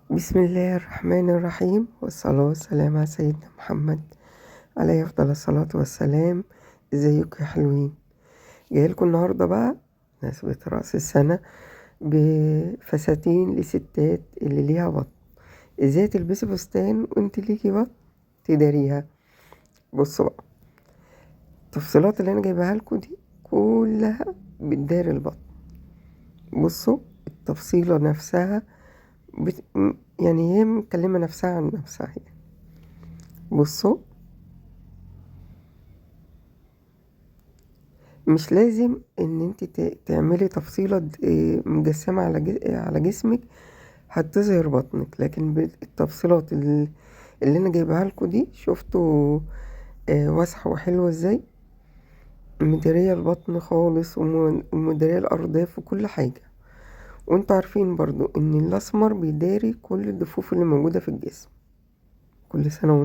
بسم الله الرحمن الرحيم، والصلاة والسلام على سيدنا محمد عليه أفضل الصلاة والسلام. ازيكم يا حلوين؟ جايلكم النهاردة بقى مناسبة رأس السنة بفساتين لستات اللي ليها بطن. ازاي تلبسي فستان وانت ليكي بطن تداريها؟ بصوا بقى، التفصيلات اللي انا جايبها لكم دي كلها بتداري البطن. بصوا التفصيلة نفسها يعني هي مكلمة نفسها عن نفسها يعني. بصوا، مش لازم ان انت تعملي تفصيلة مجسمة على جسمك هتظهر بطنك، لكن التفصيلات اللي انا جايبها لكم دي شفتوا واسعة وحلوة ازاي، مدارية البطن خالص ومدارية الأرداف وكل حاجة. وانتوا عارفين برضو ان الأسمر بيداري كل الضفوف اللي موجودة في الجسم. كل سنة وانتوا